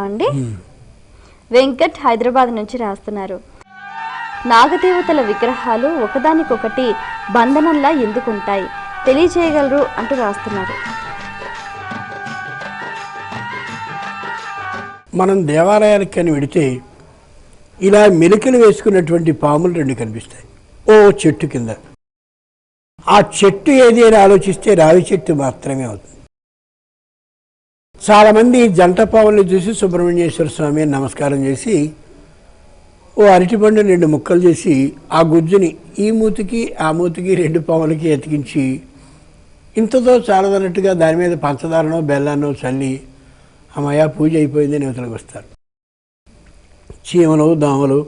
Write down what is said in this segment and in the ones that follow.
అండి. వెంకట్ హైదరాబాద్ నుంచి రాస్తున్నారు. నాగదేవతల విగ్రహాలు ఒకదానికొకటి బంధనంలా ఎందుకుంటాయి తెలియజేయగలరు అంటూ రాస్తున్నారు. మనం దేవాలయానికి కానీ వెడితే ఇలా మెలికలు వేసుకున్నటువంటి పాములు రెండు కనిపిస్తాయి ఓ చెట్టు కింద. ఆ చెట్టు ఏది అని ఆలోచిస్తే రావి చెట్టు మాత్రమే అవుతుంది. చాలామంది జంట పాముల్ని చూసి సుబ్రహ్మణ్యేశ్వర స్వామి నమస్కారం చేసి ఓ అరటిపండు 2 ముక్కలు చేసి ఆ గుజ్జుని ఈ మూతికి ఆ మూతికి 2 పాములకి ఎతికించి ఇంతతో చాలదన్నట్టుగా దాని మీద పంచదారనో బెల్లానో చల్లి అమ్మయ్య పూజ అయిపోయిందని యువతలకు వస్తారు. చీమలు దోమలు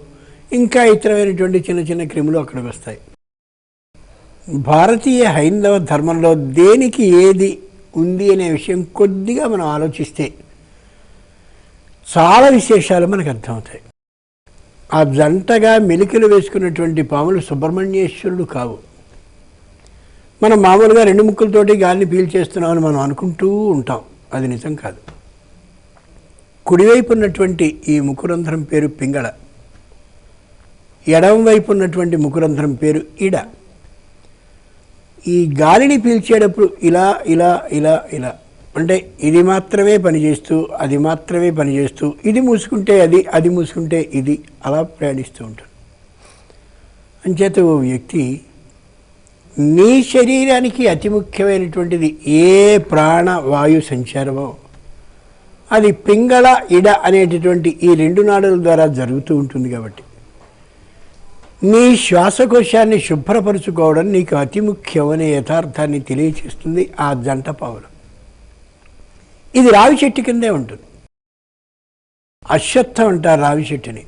ఇంకా ఇతరమైనటువంటి చిన్న చిన్న క్రిములు అక్కడికి వస్తాయి. భారతీయ హైందవ ధర్మంలో దేనికి ఏది ఉంది అనే విషయం కొద్దిగా మనం ఆలోచిస్తే చాలా విశేషాలు మనకు అర్థమవుతాయి. ఆ జంటగా మెలికలు వేసుకున్నటువంటి పాములు సుబ్రహ్మణ్యేశ్వరుడు కావు. మనం మామూలుగా 2 ముక్కలతోటి గాలిని పీల్చేస్తున్నామని మనం అనుకుంటూ ఉంటాం, అది నిజం కాదు. కుడివైపు ఉన్నటువంటి ఈ ముఖరంధ్రం పేరు పింగళ, ఎడమ వైపు ఉన్నటువంటి ముఖరంధ్రం పేరు ఇడ. ఈ గాలిని పీల్చేటప్పుడు ఇలా ఇలా ఇలా ఇలా అంటే ఇది మాత్రమే పనిచేస్తూ అది మాత్రమే పనిచేస్తూ ఇది మూసుకుంటే అది, అది మూసుకుంటే ఇది, అలా ప్రయాణిస్తూ ఉంటాడు. అంచేత ఓ వ్యక్తి నీ శరీరానికి అతి ముఖ్యమైనటువంటిది ఏ ప్రాణవాయు సంచారమో అది పింగళ ఇడ అనేటటువంటి ఈ 2 నాడుల ద్వారా జరుగుతూ ఉంటుంది. కాబట్టి నీ శ్వాసకోశాన్ని శుభ్రపరుచుకోవడం నీకు అతి ముఖ్యం అనే యథార్థాన్ని తెలియచేస్తుంది ఆ జంట పావులు. ఇది రావి చెట్టు కిందే ఉంటుంది. అశ్వత్థం అంటారు రావి చెట్టుని.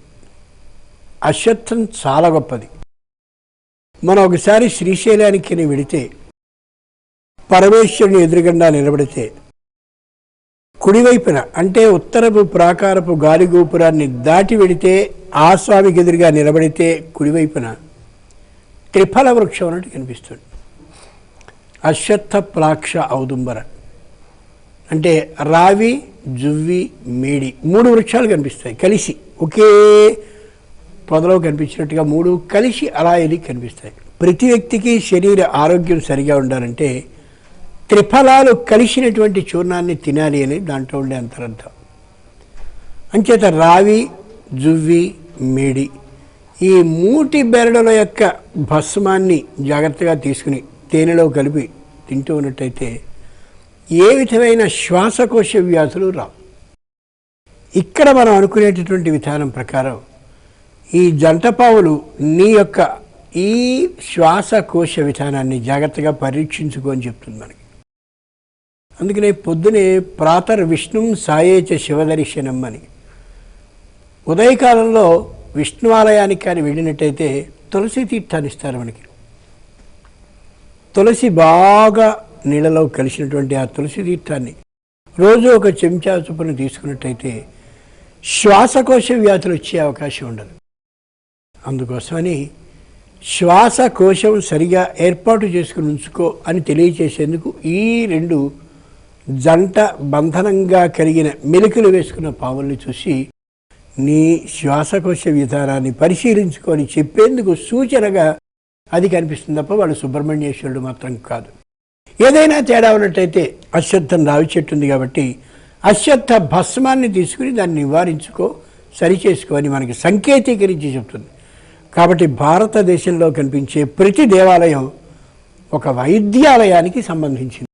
అశ్వత్థం చాలా గొప్పది. మనం ఒకసారి శ్రీశైలానికి వెడితే పరమేశ్వరుని ఎదురుగుండా నిలబడితే కుడివైపున అంటే ఉత్తరపు ప్రాకారపు గాలి గోపురాన్ని దాటి వెడితే ఆ స్వామికి ఎదురుగా నిలబడితే కుడివైపున త్రిఫల వృక్షం అన్నట్టు కనిపిస్తుంది. అశ్వత్థ ప్లాక్ష ఔదుంబర అంటే రావి జువ్వి మేడి 3 వృక్షాలు కనిపిస్తాయి కలిసి, ఒకే పొదలో కనిపించినట్టుగా 3 కలిసి అలా ఎది కనిపిస్తాయి. ప్రతి వ్యక్తికి శరీర ఆరోగ్యం సరిగా ఉండాలంటే త్రిఫలాలు కలిసినటువంటి చూర్ణాన్ని తినాలి అని దాంట్లో ఉండే అంతరంతం. అంచేత రావి జువ్వి మేడి ఈ 3 బెరడుల యొక్క భస్మాన్ని జాగ్రత్తగా తీసుకుని తేనెలో కలిపి తింటూ ఉన్నట్టయితే ఏ విధమైన శ్వాసకోశ వ్యాధులు రావు. ఇక్కడ మనం అనుకునేటటువంటి విధానం ప్రకారం ఈ జంటపావులు నీ యొక్క ఈ శ్వాసకోశ విధానాన్ని జాగ్రత్తగా పరీక్షించుకొని చెప్తుంది మనకి. అందుకనే పొద్దునే ప్రాతర్ విష్ణుం సాయేచ శివదర్శనం అని ఉదయకాలంలో విష్ణు ఆలయానికి కానీ వెళ్ళినట్టయితే తులసి తీర్థాన్ని ఇస్తారు మనకి. తులసి బాగా నీళ్ళలో కలిసినటువంటి ఆ తులసి తీర్థాన్ని రోజు 1 చెంచా చొప్పున తీసుకున్నట్టయితే శ్వాసకోశ వ్యాధులు వచ్చే అవకాశం ఉండదు. అందుకోసమని శ్వాసకోశం సరిగా ఏర్పాటు చేసుకుని ఉంచుకో అని తెలియచేసేందుకు ఈ 2 జంట బంధనంగా కలిగిన మెలికలు వేసుకున్న పాముల్ని చూసి నీ శ్వాసకోశ విధానాన్ని పరిశీలించుకొని చెప్పేందుకు సూచనగా అది కనిపిస్తుంది తప్ప వాళ్ళు సుబ్రహ్మణ్యేశ్వరుడు మాత్రం కాదు. ఏదైనా తేడా ఉన్నట్టయితే అశ్వత్థం రావి చెట్టు ఉంది కాబట్టి అశ్వత్థ భస్మాన్ని తీసుకుని దాన్ని నివారించుకో, సరిచేసుకో అని మనకి సంకేతీకరించి చెప్తుంది. కాబట్టి భారతదేశంలో కనిపించే ప్రతి దేవాలయం ఒక వైద్యాలయానికి సంబంధించింది.